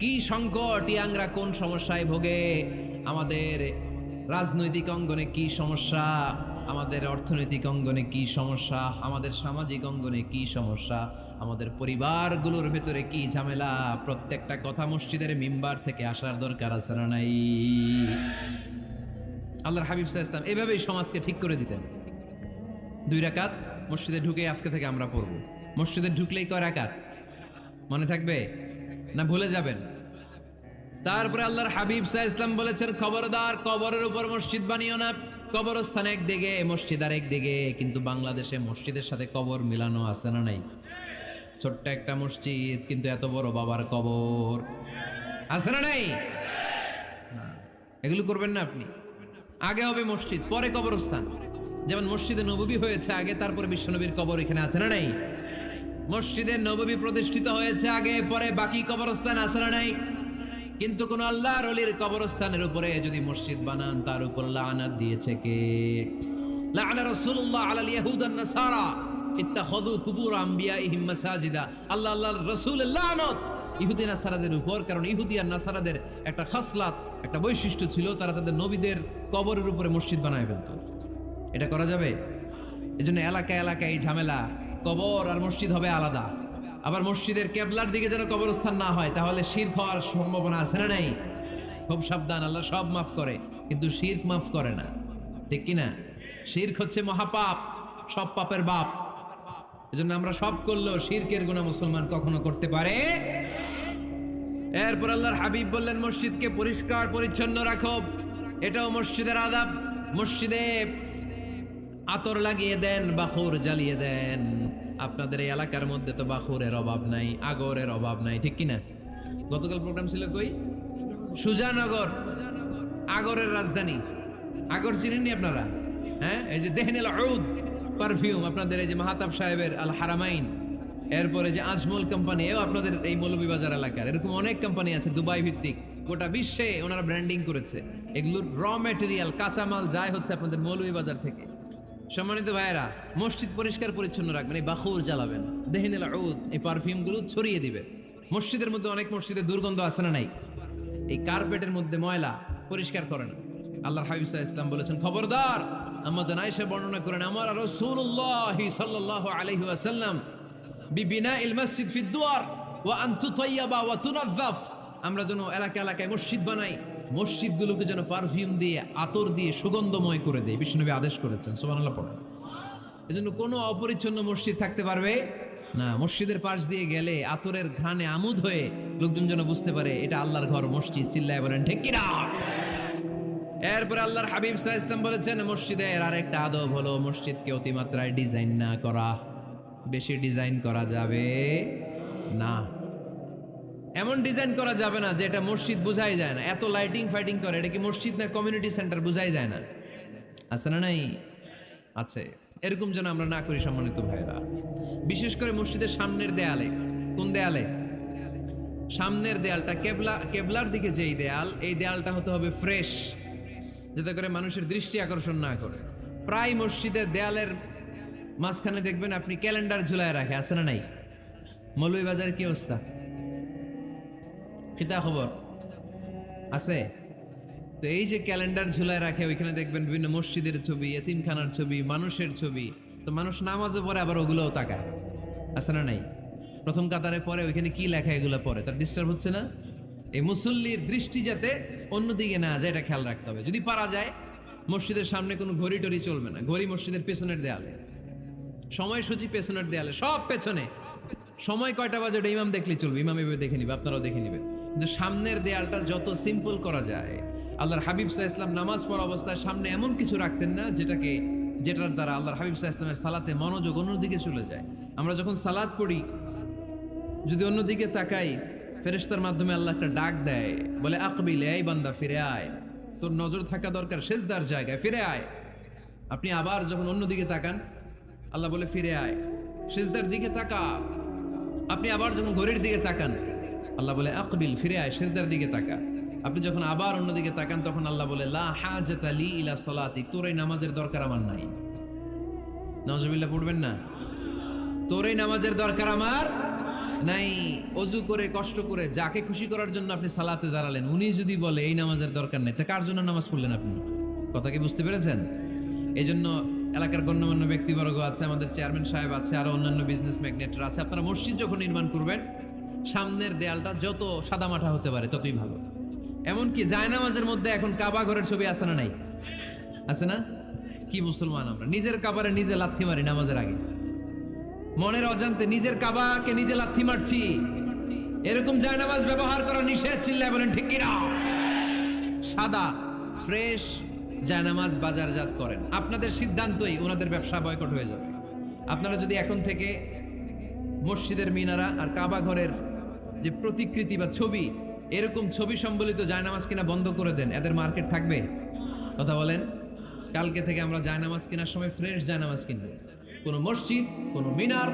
Speaker 1: কি সংকট, ইয়াংরা কোন সমস্যায় ভোগে, আমাদের রাজনৈতিক অঙ্গনে কি সমস্যা, আমাদের অর্থনৈতিক অঙ্গনে কি সমস্যা, আমাদের সামাজিক অঙ্গনে কি সমস্যা, আমাদের পরিবারগুলোর ভেতরে কি ঝামেলা, প্রত্যেকটা কথা মসজিদের মিম্বার থেকে আসার দরকার আছে না নাই? আল্লাহর হাবিব সাল্লাল্লাহু আলাইহি ওয়াসাল্লাম এভাবেই সমাজকে ঠিক করে দিতেন। 2 রাকাত মসজিদে ঢুকে আজকে থেকে আমরা পড়ব। মসজিদে ঢুকলেই কয় রাকাত মনে থাকবে না ভুলে যাবেন? তারপরে আল্লাহর হাবিব সাল্লাল্লাহু আলাইহি ওয়াসাল্লাম বলেছেন, খবরদার কবরের উপর মসজিদ বানিও না। কবরস্থান একদিকে, মসজিদ আর একদিকে, কিন্তু বাংলাদেশে মসজিদের সাথে কবর মিলানো আছে না নাই? ছোট্ট একটা মসজিদ, কিন্তু এত বড় বাবার কবর আছে না নাই? এগুলো করবেন না আপনি। আগে হবে মসজিদ, পরে কবরস্থান। যেমন মসজিদে নববী হয়েছে আগে, তারপরে বিশ্বনবীর কবর এখানে আছে না নাই? মসজিদে নববী প্রতিষ্ঠিত হয়েছে আগে, পরে বাকি কবরস্থান আছে না নাই? কিন্তু কোন আল্লাহর ওলির কবরস্থানের উপরে যদি মসজিদ বানান, তার উপর লানাত দিয়েছে কে? লাআনা রাসূলুল্লাহ আলাল ইয়াহুদ ওয়ান নাসারা ইত্তাখাযু কুবুর আমবিয়াইহিম মাসাজিদা। আল্লাহর রাসূলের লানত ইহুদি নাসারাদের উপর, কারণ ইহুদি আর নাসারাদের একটা খাসলাত, একটা বৈশিষ্ট্য ছিল, তারা তাদের নবীদের কবরের উপরে মসজিদ বানায় ফেলতো। এটা করা যাবে? এজন্য এলাকায় এলাকায় এই ঝামেলা, কবর আর মসজিদ হবে আলাদা। আবার মসজিদের কেবলার দিকে যেন কবরস্থান না হয়, তাহলে শিরক হওয়ার সম্ভাবনা আছে না নাই? খুব সাবধান, আল্লাহ সব মাফ করে কিন্তু শিরক মাফ করে না, ঠিক কি না? শিরক হচ্ছে মহাপাপ, সব পাপের বাপ। এজন্য আমরা সব করলেও শিরকের গুনাহ মুসলমান কখনো করতে পারে। এরপর আল্লাহর হাবিব বললেন, মসজিদকে পরিষ্কার পরিচ্ছন্ন রাখো, এটাও মসজিদের আদাব। মসজিদে আতর লাগিয়ে দেন, বাখুর জ্বালিয়ে দেন। আপনাদের এই এলাকার মধ্যে তো বাখুরের অভাব নাই, আগরের অভাব নাই, ঠিক কিনা? গতকাল প্রোগ্রাম ছিল কই? সুজানগর, আগরের রাজধানী। আগর চিনেননি আপনারা? হ্যাঁ, এই যে দেহনেল উদ পারফিউম, আপনাদের এই যে মাহাতাব সাহেবের আল হারামাইন, এরপরে যে আজমল কোম্পানি, এও আপনাদের এই মৌলভীবাজার এলাকার। এরকম অনেক কোম্পানি আছে দুবাই ভিত্তিক, গোটা বিশ্বে ওনারা ব্র্যান্ডিং করেছে। এগুলোর র ম্যাটেরিয়াল, কাঁচামাল যায় হচ্ছে আপনাদের মৌলভীবাজার থেকে। সম্মানিত ভাইয়েরা, মসজিদ পরিষ্কার পরিচ্ছন্ন রাখবেন, এই বাখুর জ্বালাবেন, দেহনেল উদ এই পারফিউমগুলো ছড়িয়ে দিবেন। মসজিদের মধ্যে অনেক মসজিদে দুর্গন্ধ আছে না নাই? এই কার্পেটের মধ্যে ময়লা, পরিষ্কার করেন। আল্লাহর হাবিব সাল্লাল্লাহু আলাইহি ওয়াসাল্লাম বলেছেন, খবরদার। আম্মা জান আয়েশা বর্ণনা করেন, আমার রাসূলুল্লাহ সাল্লাল্লাহু আলাইহি ওয়াসাল্লাম বিবিনাইল মসজিদ ফি দুয়ার ওয়া আন তুতায়্যাবা ওয়া তুনাযযাফ। আমরা যেন এলাকা এলাকায় মসজিদ বানাই, মসজিদগুলোকে যেন পারফিউম দিয়ে, আতর দিয়ে সুগন্ধময় করে দেয়, বিশ্বনবী আদেশ করেছেন। সুবহানাল্লাহ পড়েন। এজন্য কোনো অপরিচ্ছন্ন মসজিদ থাকতে পারবে না। মসজিদের পাশ দিয়ে গেলে আতরের ঘ্রাণে আমোদ হয়ে লোকজন যেন বুঝতে পারে এটা আল্লাহর ঘর, মসজিদ। চিল্লায় বলেন ঠিক কিনা? এরপর আল্লাহর হাবিব সাল্লাল্লাহু আলাইহি ওয়াসাল্লাম বলেছেন, মসজিদের আরেকটা আদব হলো মসজিদকে অতিমাত্রায় ডিজাইন না করা। বেশি ডিজাইন করা যাবে না। এমন ডিজাইন করা যাবে না যে এটা মসজিদ বোঝাই যায় না। এত লাইটিং ফাইটিং করে, এটা কি মসজিদ না কমিউনিটি সেন্টার বোঝাই যায় না? আছে না নাই? আছে। এরকম যেন আমরা না করি সম্মানিত ভাইয়েরা। বিশেষ করে মসজিদের সামনের দেয়ালে। কোন দেয়ালে? সামনের দেয়ালটা, কেবলার দিকে যেই দেয়াল, এই দেয়ালটা হতে হবে ফ্রেশ, যাতে করে মানুষের দৃষ্টি আকর্ষণ না করে। প্রায় মসজিদের দেয়ালের মাঝখানে দেখবেন আপনি ক্যালেন্ডার ঝুলায় রাখে, আছে না নাই? মৌলভীবাজারের কি অবস্থা? কিতা খবর আছে? তো এই যে ক্যালেন্ডার ঝুলায় রাখে, ওইখানে দেখবেন বিভিন্ন মসজিদের ছবি, এতিমখানার ছবি, মানুষের ছবি। তো মানুষ নামাজে পড়ে আবার ওগুলোও তাকায়, আছে না নাই? প্রথম কাতারে পরে ওইখানে কি লেখা এগুলো পরে, তার ডিস্টার্ব হচ্ছে না? এই মুসল্লির দৃষ্টি যাতে অন্যদিকে না যায়, এটা খেয়াল রাখতে হবে। যদি পারা যায়, মসজিদের সামনে কোনো ঘড়ি টড়ি চলবে না, ঘড়ি মসজিদের পেছনের দেয়ালে, সময়সূচি পেছনের দেয়ালে, সব পেছনে। সময় কয়টা বাজে ওটা ইমাম দেখলেই চলবে, ইমাম এভাবে দেখে নিবে, আপনারাও দেখে নিবেন। কিন্তু সামনের দেয়ালটা যত সিম্পল করা যায়। আল্লাহর হাবিব সাল্লাল্লাহু আলাইহি ওয়াসাল্লাম নামাজ পড়া অবস্থায় সামনে এমন কিছু রাখতেন না যেটার দ্বারা আল্লাহর হাবিব সাল্লাল্লাহু আলাইহি ওয়াসাল্লামের সালাতে মনোযোগ অন্যদিকে চলে যায়। আমরা যখন সালাত পড়ি, যদি অন্যদিকে তাকাই, ফেরেশতার মাধ্যমে আল্লাহ একটা ডাক দেয়, বলে আকবিল, এই বান্দা ফিরে আয়, তোর নজর থাকা দরকার সেজদার জায়গায়, ফিরে আয়। আপনি আবার যখন অন্যদিকে তাকান, আল্লাহ বলে ফিরে আয়, সেজদার দিকে তাকা। আপনি আবার যখন ঘড়ির দিকে তাকান, আল্লাহ বলে আকবিল, ফিরে আয়, সেজদার দিকে তাকা। আপনি যখন আবার অন্যদিকে তাকান, তখন আল্লাহ বলে লা হাজাতা লি ইলা সলাতি, তোর এই নামাজের দরকার আমার নাই। নাউজুবিল্লাহ পড়বেন না? তোর এই নামাজের দরকার আমার নাই। অজু করে কষ্ট করে যাকে খুশি করার জন্য আপনি সালাতে দাঁড়ালেন, উনি যদি বলে এই নামাজের দরকার নেই, তা কার জন্য নামাজ পড়লেন আপনি? কথা কি বুঝতে পেরেছেন? এই জন্য এলাকার গণ্যমান্য ব্যক্তিবর্গ আছে, আমাদের চেয়ারম্যান সাহেব আছে, আরো অন্যান্য বিজনেস ম্যাগনেটরা আছে। আপনারা মসজিদ যখন নির্মাণ করবেন, সামনের দেয়ালটা যত সাদামাটা হতে পারে ততই ভালো। এমনকি জায়নামাজের মধ্যে এখন কাবা ঘরের ছবি আছে না নাই? আছে না? কি মুসলমান আমরা, নিজের কাবারে নিজে লাথি মারি নামাজের আগে, মনের অজান্তে নিজের কাবাকে নিজে লাথি মারছি। এরকম জায়নামাজ ব্যবহার করা নিষেধ, চিল্লায় বলেন ঠিক কিনা? সাদা ফ্রেশ জায়নামাজ বাজারজাত করেন, আপনাদের সিদ্ধান্তই ওনাদের ব্যবসা বয়কট হয়ে যাবে। আপনারা যদি এখন থেকে মসজিদের মিনারা আর কাবা ঘরের যে প্রতিকৃতি বা ছবি, এরকম ছবি সম্বলিত জায়নামাজ কিনা বন্ধ করে দেন, এদের মার্কেট থাকবে? কথা বলেন। কালকে থেকে আমরা জায়নামাজ কেনার সময় ফ্রেশ জায়নামাজ কিনবো। কোনো মসজিদ, কোনো মিনার,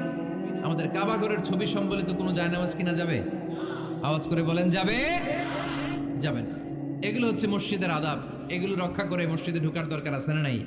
Speaker 1: আমাদের কাবা ঘরের ছবি সম্বলিত কোনো জায়নামাজ কিনা যাবে? আওয়াজ করে বলেন, যাবে? যাবে না। এগুলো হচ্ছে মসজিদের আদাব, এগুলো রক্ষা করে মসজিদে ঢোকার দরকার আছে না নাই?